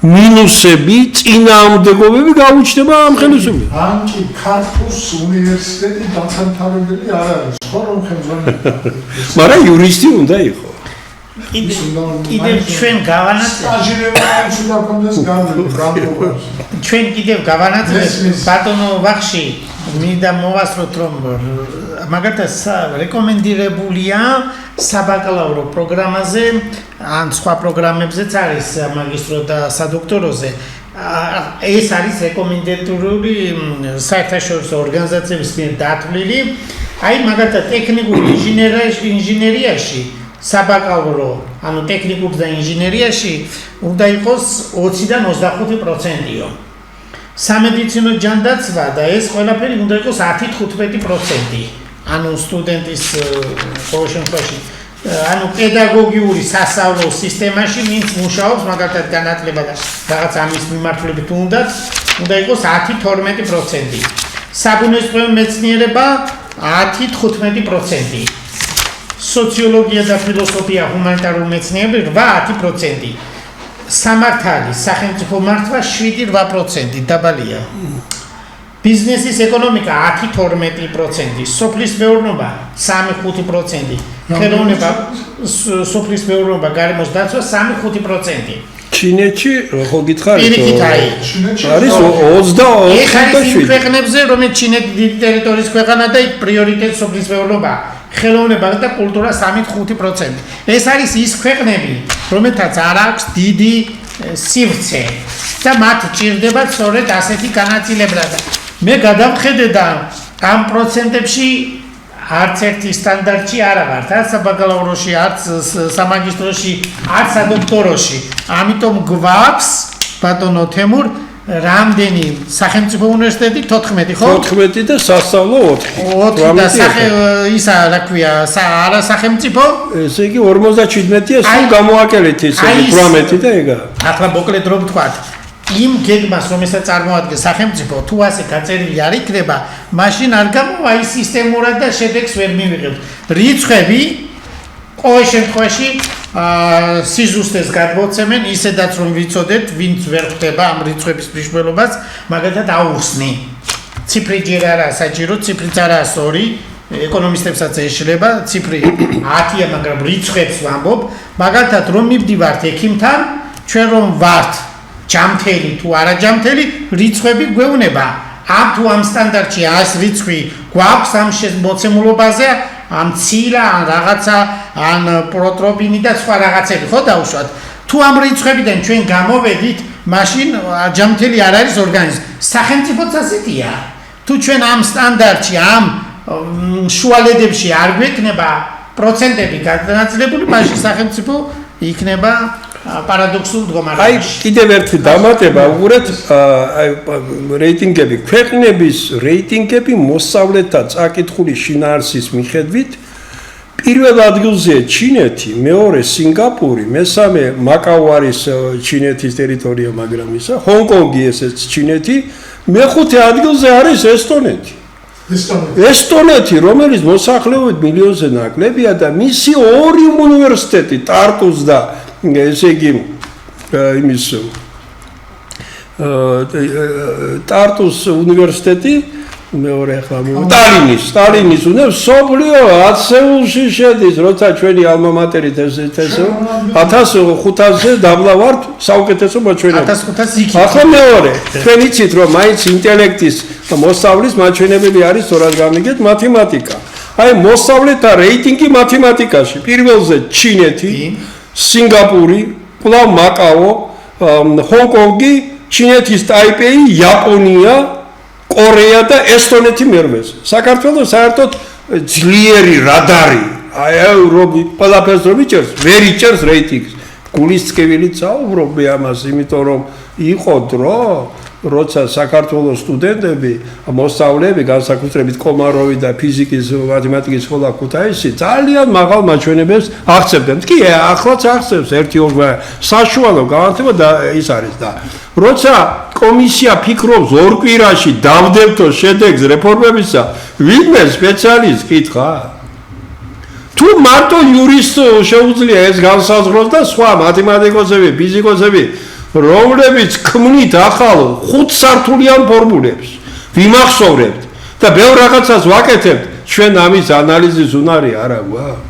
მინუსები, წინააღმდეგობები გაუჩნდება ამ ხელისუფლებას. ანკი ქართუს უნივერსიტეტი დაცანთავებელი არ არის, ხო რომ ხელმძღვანელი. მაგრამ იურისტი უნდა იყო. კიდევ ჩვენ გავანაცვლეთ სტაჟირება უნდა კონდეს გამოგავს. ჩვენ კიდევ გავანაცვლეთ ბატონო ვახში მინდა მოვასწროთ რომ მაგათაც რეკომენდირებულია საბაკალავრო პროგრამაზე ან სხვა პროგრამებზეც არის მაგისტრო და სადოქტოროზე ეს არის რეკომენდებული საერთაშორისო ორგანიზაციების მიერ დათვლილი აი მაგათაც ტექნიკურ ინჟინერიაში საბაკალავრო ანუ ტექნიკურ და ინჟინერიაში უნდა იყოს 20-დან 25%-ო სამედიცინო ჯანდაცვა და ეს ყველაფერი უნდა იყოს 10-15%. ანუ სტუდენტის ყოველ შემთხვევაში ანუ პედაგოგიური სასწავლო სისტემაში ვინც მუშაობს მაგალითად განათლება და რაღაც ამის მიმართულებით უნდა იყოს 10-12%. საბუნებისმეტყველო მეცნიერება 10-15%. სოციოლოგია და ფილოსოფია ჰუმანიტარული მეცნიერები 8-10%. სამართალი, სახელმწიფო მართვა 7-8% დაბალია. ბიზნესის ეკონომიკა 10-12%, სოფლის მეურნეობა 3-5%, ხელოვნება, სოფლის მეურნეობა, გარემოს დაცვა 3-5%. ჩინეთში ხო გითხარით? პირიქით არის 20. ეხლა ქვეყნებზე რომელიც ჩინეთი დიდი ტერიტორიის ქვეყანა და იქ პრიორიტეტი სოფლის მეურნეობა ხელოვნება და კულტურა 3-5%. ეს არის ის ქვეყნები, რომელთაც არ აქვს დიდი სივრცე და მათ ჭირდება სწორედ ასეთი განაწილება. მე გადავხედე და ამ პროცენტებში არც ერთი სტანდარტი არ ვარ, არც საბაკალავროში, არც სამაგისტროში, არც სადოქტოროში. ამიტომ გვაქვს ბატონო თემურ რამდენი სახელმწიფო უნივერსიტეტი 14 ხო? 14 და სასწავლო 4. 4 და ისა რა ქვია, არა სახელმწიფო? ესე იგი 57-ია სულ გამოაკელეთ ეს 18 და ეგა. ახლა მოკლედ რომ ვთქვათ, იმ გეგმას რომელსაც წარმოადგენს სახელმწიფო, თუ ასე გაწერილი არ იქნება, მაშინ არ გამოვა ის სისტემურად და შედეგს ვერ მივიღებთ. რიცხვები ყოველ შემთხვევაში სიზუსტეს გადმოცემენ ისედაც რომ ვიცოდეთ, ვინც ვერ ხვდება ამ რიცხვების მნიშვნელობას, მაგალითად აუხსნი. ციფრი ჯერ არაა საჭირო, ციფრიც არაა სწორი, ეკონომისტებსაც ეშლება, ციფრი 10-ია, მაგრამ რიცხვებს ვამბობ, მაგალითად რომ მივდივართ ექიმთან, ჩვენ რომ ვართ ჯამთელი თუ არა ჯამთელი, რიცხვები გვეუბნება. ამ თუ ამ სტანდარტში ეს რიცხვი გვაქვს ამ მოცემულობაზე, ამ ცილა, ან რაღაცა, ან პროტროპინი და სხვა რაღაცები, ხო დავუშვათ. თუ ამ რიცხვებიდან ჩვენ გამოვედით, მაშინ ჯამთელი არ არის ორგანიზმი. სახელმწიფოც ასეთია. თუ ჩვენ ამ სტანდარტში, ამ შუალედებში არ გვექნება პროცენტები განაწილებული, მაშინ სახელმწიფო იქნება პარადოქსულ მდგომარეობაში. აი კიდევ ერთი დამატება, უყურეთ, აი რეიტინგები, ქვეყნების რეიტინგები მოსწავლეთა წაკითხული შინაარსის მიხედვით პირველ ადგილზეა ჩინეთი, მეორე სინგაპური, მესამე მაკაო არის ჩინეთის ტერიტორია, მაგრამ ისა, ჰონკონგი ესეც ჩინეთი, მეხუთე ადგილზე არის ესტონეთი. ესტონეთი, რომელიც მოსახლეობით მილიონზე ნაკლებია და მისი ორი უნივერსიტეტი, ტარტუს და ესე იგი იმის ტარტუს უნივერსიტეტი მეორე ახლა სტალინის სოფლიო 1000-ში შედის, როცა ჩვენი ალმა მატერი თესო 1500-ზე დაბლა ვართ საუკეთესო მაჩვენებელი. 1500 იქ. ახლა მეორე, თქვენ იცით რომ მაინც ინტელექტის მოსწავლის მაჩვენებელი არის თორად გამიგეთ მათემატიკა. აი მოსწავლეთა რეიტინგი მათემატიკაში პირველზე ჩინეთი, სინგაპური, კვლავ მაკაო, ჰონკონგი, ჩინეთის ტაიპეი, იაპონია, კორეა და ესტონეთი მერვეზე. საქართველოს საერთოდ ძლიერი რადარი, აი ევროპი ყველაფერს რომ იჭერს, ვერ იჭერს რეიტინგს. გულისწყებელიც საუბრობ ამას, იმიტომ რომ იყო დრო, როცა საქართველოს სტუდენტები, მოსწავლეები, განსაკუთრებით კომაროვი და ფიზიკის, მათემატიკის სკოლა ქუთაისში ძალიან მაღალ მაჩვენებელს აღწევდნენ. კი, ახლაც აღწევს 1-2 საშუალო განათლება და ის არის და როცა კომისია ფიქრობს ორ კვირაში დავდებთო შედეგს რეფორმებისა, ვინმე სპეციალისტს კითხა? თუ მარტო იურისტ შეუძლია ეს განსაზღვროს და სხვა მათემატიკოსები, ფიზიკოსები რომლებიც ქმნით ახალ 5 სართულიან ფორმულებს ვიმახსოვრებთ და ბევრ რაღაცას ვაკეთებთ ჩვენ ამის ანალიზის უნარი არა გვაქვს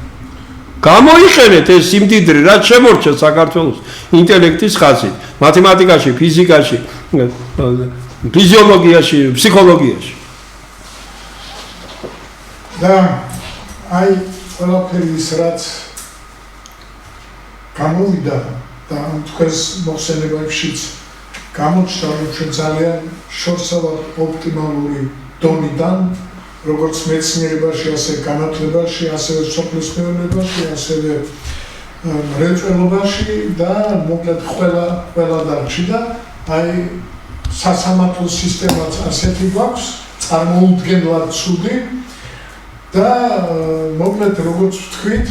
გამოიყენეთ ეს სიმდიდრე რაც შემორჩა საქართველოს ინტელექტის ხაზით მათემატიკაში ფიზიკაში ფიზიოლოგიაში ფსიქოლოგიაში და აი ყველაფერი ის რაც გამოვიდა და თქვენს მოხსენებებშიც გამოჩნდა რომ ჩვენ ძალიან შორსა ვართ ოპტიმალური დონიდან როგორც მეცნიერებაში, ასე განათლებაში, ასევე სოფლის მეურნეობაში, ასევე მრეწველობაში და მოკლედ ყველა დარგში და აი სასამართლო სისტემაც ასეთი გვაქვს, წარმოუდგენლად ცუდი და მოკლედ როგორც ვთქვით,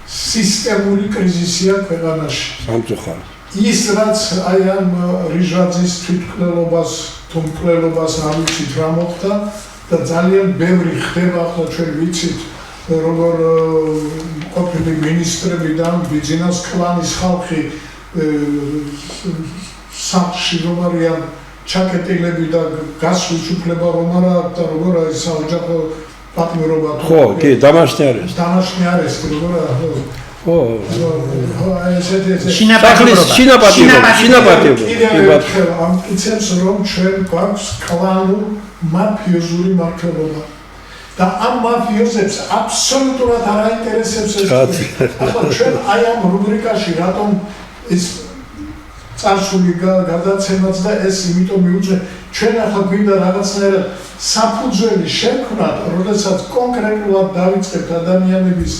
სისტემური კრიზისია ქვეყანაში. სამწუხაროდ. ის რაც აი ამ რიჟაძის თვითმკვლელობას თუ მკვლელობას არ ვიცით რა მოხდა და ძალიან ბევრი ხდება ახლა ჩვენ ვიცით როგორ ყოფილი მინისტრებიდან ბიძინას კლანის ხალხი სახლში რომ არიან ჩაკეტილები და გასვლის უფლება რომ არა აქვს და როგორ არის საოჯახო პატიმრობა ხო კი დამაშნი არის როგორ არის ხო შინაპატიობა ამ კიცებს რომ ჩვენ გვაქვს კლანურ მაფიოზური მმართველობა და ამ მაფიოზებს აბსოლუტურად არ აინტერესებს ეს ახლა ჩვენ აი ამ რუბრიკაში რატომ ეს წარსული გადაცემაც და ეს იმიტომ მიუძღვე ჩვენ ახლა გვინდა რაღაცნაირად საფუძველი შექმნათ როდესაც კონკრეტულად დავიწყებთ ადამიანების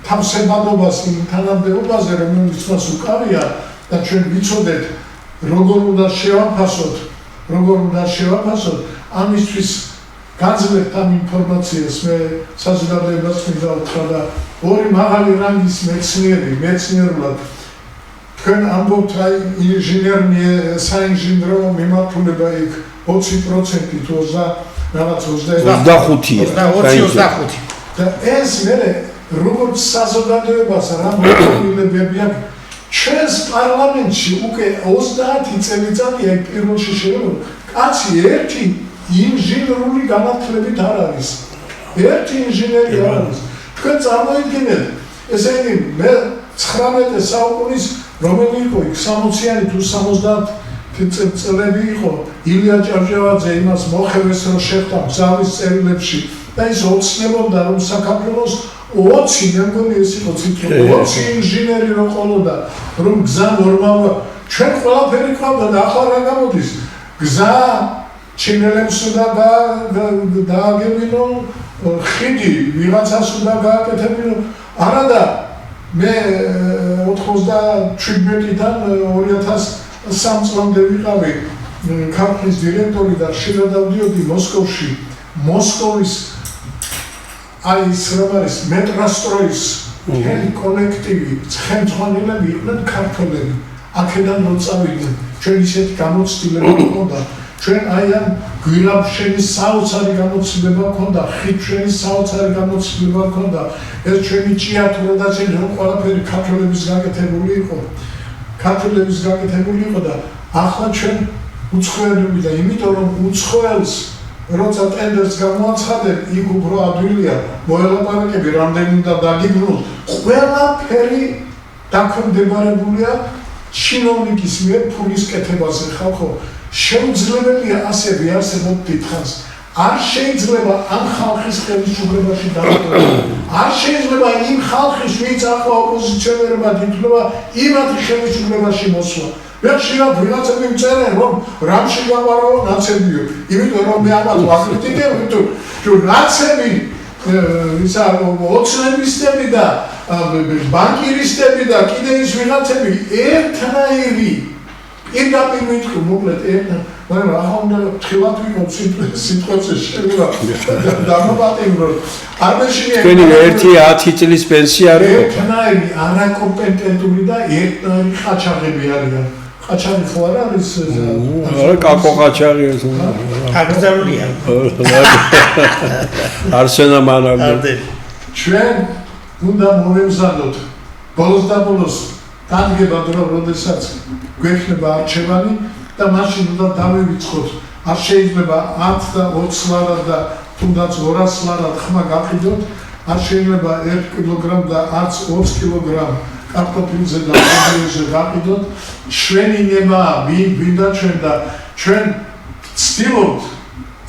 თავსებადობას იმ თანამდებობაზე რომელიც მას უკავია და ჩვენ ვიცოდეთ როგორ უნდა შევაფასოთ ამისთვის განძლებთ ამ ინფორმაციას მე საზოგადოებას მინდა უთხრა და ორი მაღალი რანგის მეცნიერულად თქვენ ამბობთ აი საინჟინრო მიმართულება იქ 20% თუ 25 და ეს მერე როგორც საზოგადოებას რა მოწყობილებები აქვს ჩვენს პარლამენტში უკვე 30 წელიწადია პირველში შეიძლება კაცი ერთი ინჟინერული განათლებით არ არის ერთი ინჟინერი არ არის თქვენ წარმოიდგინეთ ესე იგი მე 19 საუკუნის რომელი იყო იქ 60-იანი თუ 70 წლები იყო ილია ჭავჭავაძე იმას მოხევეს რომ შეხვდა გზავის წერილებში და ის ოცნებობდა რომ საქართველოს 20 მე მგონი ეს იყო ციფრი 20 ინჟინერი რომ ყოლოდა რომ გზა ნორმალურად ჩვენ ყველაფერი ყავდა და ახლა რა გამოდის გზა ჩინელებს უნდა დააგებინო ხიდი ვიღაცას უნდა გააკეთებინო არადა მე 97-დან 2003 წლამდე ვიყავი ქართლის დირექტორი და შეიძლება დავდიოდი მოსკოვში მოსკოვის აი ის რომ არის მეტროსტროის მთელი კოლექტივი ცხენწვანილები იყვნენ ქართველები აქედან რომ წავიდნენ ჩვენ ისეთი გამოცდილება ჰქონდა ჩვენ აი ამ გვირაბშენის საოცარი გამოცდილება ჰქონდა ხიდშენის საოცარი გამოცდილება ჰქონდა ეს ჩვენი ჭიათურა და ჩვენ რომ ყველაფერი ქართველების გაკეთებული იყო და ახლა ჩვენ უცხოელები და იმიტომ რომ უცხოელს როცა ტენდერს გამოაცხადნენ იქ უფრო ადვილია მოელაპარაკები რამდენი უნდა დაგიბრუნოს ყველაფერი დაქვემდებარებულია ჩინოვნიკის მიერ ფულის კეთებაზე ხალხო შეუძლებელია ასე ვიარსებოთ დიდხანს არ შეიძლება ამ ხალხის ხელისუფლებაში დაბრუნება არ შეიძლება იმ ხალხის ვინც ახლა ოპოზიციონერებად ითვლება იმათი ხელისუფლებაში მოსვლა მე ხშირად ვიღაცები მწერენ რომ რამში გავარო ნაცებიო იმიტომ რომ მე ამას ვაკრიტიკებ თუ ნაცები ისა ოცნებისტები და ბანკირისტები და კიდე ის ვიღაცები ერთნაირი პირდაპირ ვიტყვი მოკლედ მაგრამ ახლა უნდა თხილად ვიყოთ სიტყვებზე შეიძლება დამაპატიმროთ არ მეშინია თქვენი ერთი 10 წლის პენსია არის ერთნაირი არაკომპეტენტური და ერთნაირი ყაჩაღები არიან ყაჩაღი ხო არ არის არა კაკო ყაჩაღი აკრძალულია არსენა მანამდე ჩვენ უნდა მოვემზადოთ ბოლოს და ბოლოს დადგება დრო, როდესაც გვექნება არჩევანი და მაშინ უნდა დავივიწყოთ. არ შეიძლება 10 და 20 ლარად და თუნდაც 200 ლარად ხმა გაყიდოთ, არ შეიძლება 1 კილოგრამ და არც 20 კილოგრამ კარტოფილზე და ბამბოზე გაყიდოთ. ჩვენი ნებაა ვინდა ჩვენ და ჩვენ ვცდილობთ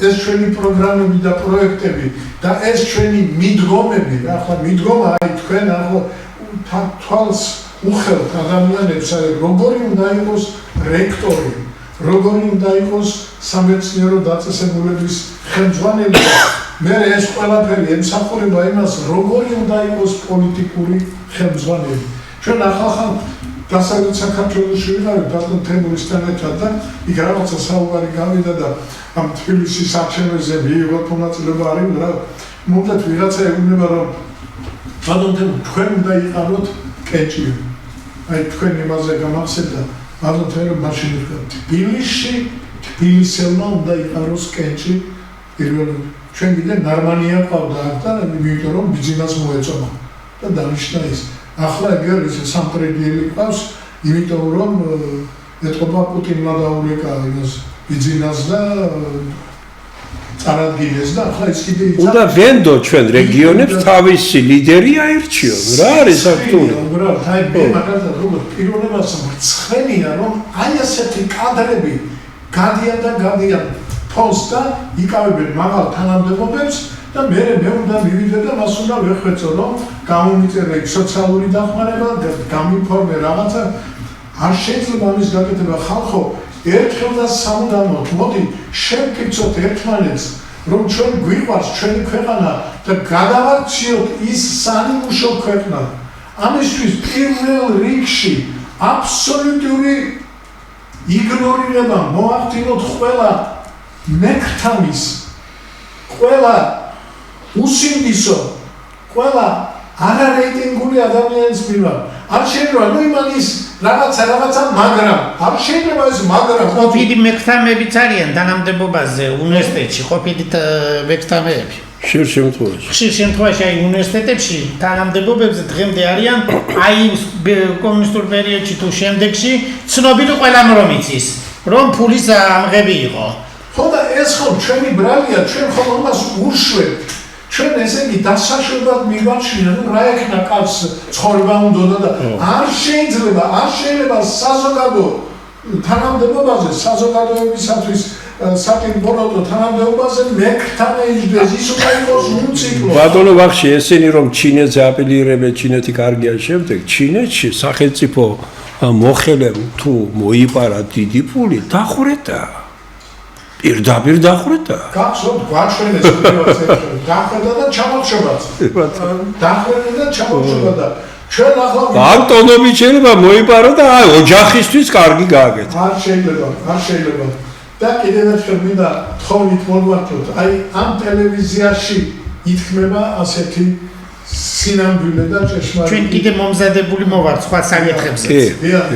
ეს ჩვენი პროგრამები და პროექტები და ეს ჩვენი მიდგომები, ახლა მიდგომა აი თქვენ ახლა თვალს უხელთ ადამიანებს, როგორი უნდა იყოს რექტორი, როგორი უნდა იყოს სამეცნიერო დაწესებულების ხელმძღვანელი. მე ეს ყველაფერი ემსახურება იმას, როგორი უნდა იყოს პოლიტიკური ხელმძღვანელი. ჩვენ ახალ დასავლეთ საქართველოში ვიყავით ბატონ თემურისთან ერთად და იქ რაღაცა საუბარი გავიდა და ამ თბილისის არჩევნებზე მიიღოთ მონაწილეობა არის რა მომდათ ვიღაცა ეუბნება რომ ბატონ თემურ თქვენ უნდა იყავოთ კეჭი. აი თქვენ იმაზე გამახსენდა ბატონ თემურ მაშინ ვიყავ თბილისში თბილისელმა უნდა იყაროს კეჭი პირველად ჩვენ კიდე ნარმანია ყავდა და იმიტომ რომ ბიზნეს მოეწონა და დანიშნა ის ახლა ეგ სამტრედიელი ყავს, იმიტომ რომ ეთყობა პუტინმა დაურეკა იმას ბიზნეს და წარადგინეს და ახლა ის კიდე უნდა ვენდო ჩვენ რეგიონებს თავისი ლიდერი აირჩიონ. რა არის აქტული? აი მე მაგალითად როგორ პირველებას მრცხენია რომ აი ასეთი კადრები გადიან ფონს და იკავებენ მაღალ თანამდებობებს და მე უნდა მივიდე და მას უნდა ვეხვეწო რომ გამომიწერე სოციალური დახმარება და გამიფორმე რაღაცა არ შეიძლება ამის გაკეთება ხალხო ერთხელ და სამუდამოდ მოდი შევკიცოთ ერთმანეთს რომ ჩვენ გვიყვარს ჩვენი ქვეყანა და გადავარჩიოთ ის სანიმუშო ქვეყნა ამისთვის პირველ რიგში აბსოლუტური იგნორირება მოახდინოთ ყველა მეკრთამის ყველა უსინდისო ყველა არარეიტინგული ადამიანის მიმართ არ შეიძლება ნუ იმანის რაღაცა მაგრამ არ შეიძლება ეს მაგრამ ყოფილი მეკრთამებიც არიან თანამდებობაზე უნივერსიტეტში ყოფილი მეკრთამეები ხშირ შემთხვევაში აი უნივერსიტეტებში თანამდებობებზე დღემდე არიან აი კომუნისტურ პერიოდში თუ შემდეგში ცნობილი ყველამ რომ იცის რომ ფულის ამღები იყო ხო და ეს ხო ჩვენი ბრალია ჩვენ ხომ ამას ურშვებთ ჩვენ ესე იგი დასაშვებად მივაჩნია რომ რა ეკნა კაცს ცხოვრება უნდა და არ შეიძლება საზოგადო თანამდებობაზე საზოგადოებისათვის საკინბოროტო თანამდებობაზე მეკრთამე იჯდეს ის უნდა იყოს მუნციკლო ბატონო ბახში ესენი რომ ჩინეთზე აპელირებენ ჩინეთი კარგია შემდეგ ჩინეთში სახელმწიფო მოხელემ თუ მოიპარა დიდი ფული დახვრეტა პირდაპირ დახვრეტა. გახსოვთ გვაჩვენეს დახვრეტა და ჩამოხშობაც. დახვრეტა და ჩამოხშობა და ჩვენ ახლა ბანტონები შეიძლება მოიპარო და აი ოჯახისთვის კარგი გააკეთა. არ შეიძლება. და კიდევ ერთხელ მინდა თხოვნით მოვმართოთ. აი ამ ტელევიზიაში ითქმება ასეთი სინამდვილე და ჭეშმარიტი. ჩვენ კიდე მომზადებული მოვართ სხვა საკითხებზე.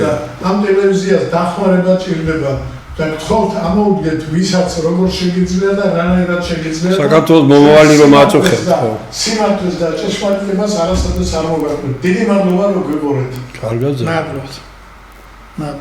და ამ ტელევიზიას დახმარება ჭირდება. და გთხოვთ ამოვდგეთ ვისაც როგორ შეგიძლია და რანაირად შეგიძლია საქართველოს მომავალი რომ აწუხებთ ხო სიმართლეს და ჭეშმარიტებას არასოდეს არ მოვაკვირდით დიდი მადლობა რომ გიყურეთ კარგად მადლობა